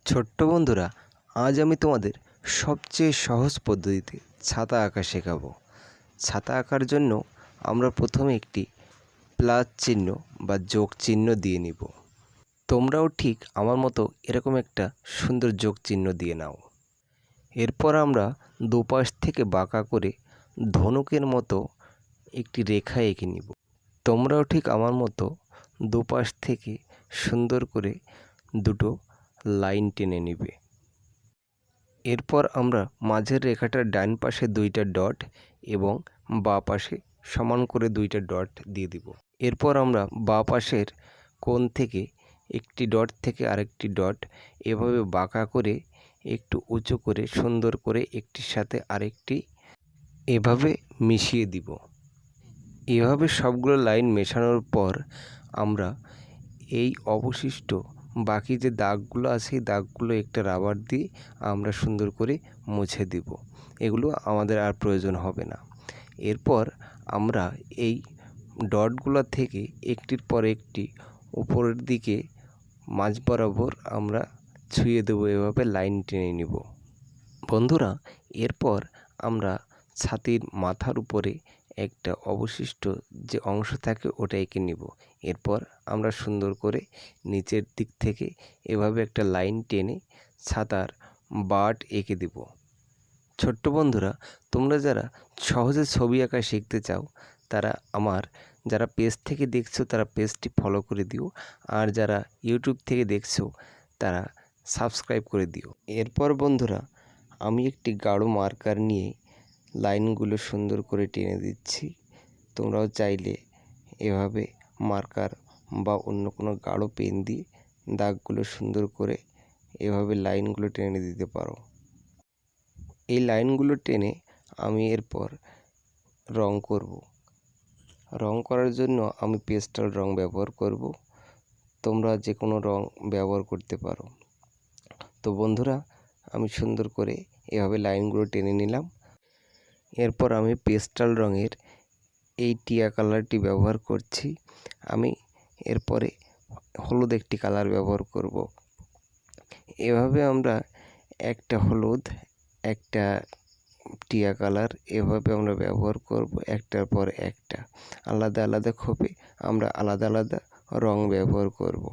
ছোট্ট বন্ধুরা, আজ আমি তোমাদের সবচেয়ে সহজ পদ্ধতিতে ছাতা আঁকা শেখাবো। ছাতা আঁকার জন্য আমরা প্রথমে একটি প্লাস চিহ্ন বা যোগ চিহ্ন দিয়ে নিব। তোমরাও ঠিক আমার মতো এরকম একটা সুন্দর যোগ চিহ্ন দিয়ে নাও। এরপর আমরা দুপাশ থেকে বাঁকা করে ধনুকের মতো একটি রেখা এঁকে নিব। তোমরাও ঠিক আমার মতো দুপাশ থেকে সুন্দর করে দুটো লাইন টেনে নিবে। এরপর আমরা মাঝের রেখাটার ডান পাশে দুইটা ডট এবং বাঁ পাশে সমান করে দুইটা ডট দিয়ে দিব। এরপর আমরা বাঁ পাশের কোণ থেকে একটি ডট থেকে আরেকটি ডট এভাবে বাঁকা করে একটু উঁচু করে সুন্দর করে একটির সাথে আরেকটি এভাবে মিশিয়ে দিব। এভাবে সবগুলো লাইন মেশানোর পর আমরা এই অবশিষ্ট বাকি যে দাগগুলো আছে এই দাগগুলো একটা রাবার দিয়ে আমরা সুন্দর করে মুছে দিব। এগুলো আমাদের আর প্রয়োজন হবে না। এরপর আমরা এই ডটগুলো থেকে একটির পর একটি উপরের দিকে মাঝ বরাবর আমরা ছুঁয়ে দেবো, এভাবে লাইন টেনে নিব। বন্ধুরা, এরপর আমরা ছাতির মাথার উপরে একটা অবশিষ্ট যে অংশ থাকে ওটা এঁকে নিব। এরপর আমরা সুন্দর করে নিচের দিক থেকে এভাবে একটা লাইন টেনে ছাতার বাট এঁকে দেব। ছোট্ট বন্ধুরা, তোমরা যারা সহজে ছবি আঁকা শিখতে চাও তারা আমার যারা পেজ থেকে দেখছো তারা পেজটি ফলো করে দিও, আর যারা ইউটিউব থেকে দেখছো তারা সাবস্ক্রাইব করে দিও। এরপর বন্ধুরা, আমি একটি গাঢ় মার্কার নিয়ে লাইনগুলো সুন্দর করে টেনে দিচ্ছি। তোমরাও চাইলে এভাবে মার্কার বা অন্য কোনো গাঢ় পেন দিয়ে দাগগুলো সুন্দর করে এভাবে লাইনগুলো টেনে দিতে পারো। এই লাইনগুলো টেনে আমি এরপর রং করব। রং করার জন্য আমি পেস্টাল রং ব্যবহার করব। তোমরা যে কোনো রং ব্যবহার করতে পারো। তো বন্ধুরা, আমি সুন্দর করে এভাবে লাইনগুলো টেনে নিলাম। এরপর আমি পেস্টাল রঙের এই টিয়া কালারটি ব্যবহার করছি। আমি এরপরে হলুদ একটি কালার ব্যবহার করব। এভাবে আমরা একটা হলুদ একটা টিয়া কালার এভাবে আমরা ব্যবহার করব। একটার পর একটা আলাদা আলাদা খোপে আমরা আলাদা আলাদা রং ব্যবহার করব।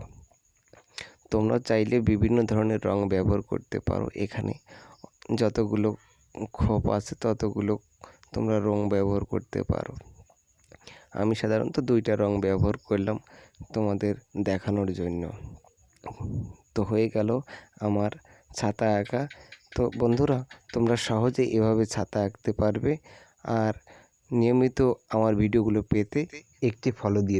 তোমরা চাইলে বিভিন্ন ধরনের রং ব্যবহার করতে পারো। এখানে যতগুলো খোপ আছে ততগুলো তোমরা রং ব্যবহার করতে পারো। আমি সাধারণত দুইটা রং ব্যবহার করলাম তোমাদের দেখানোর জন্য। তো হয়ে গেল আমার ছাতা আঁকা। তো বন্ধুরা, তোমরা সহজে এভাবে ছাতা আঁকতে পারবে। আর নিয়মিত আমার ভিডিওগুলো পেতে একটি ফলো দিয়ে দিও।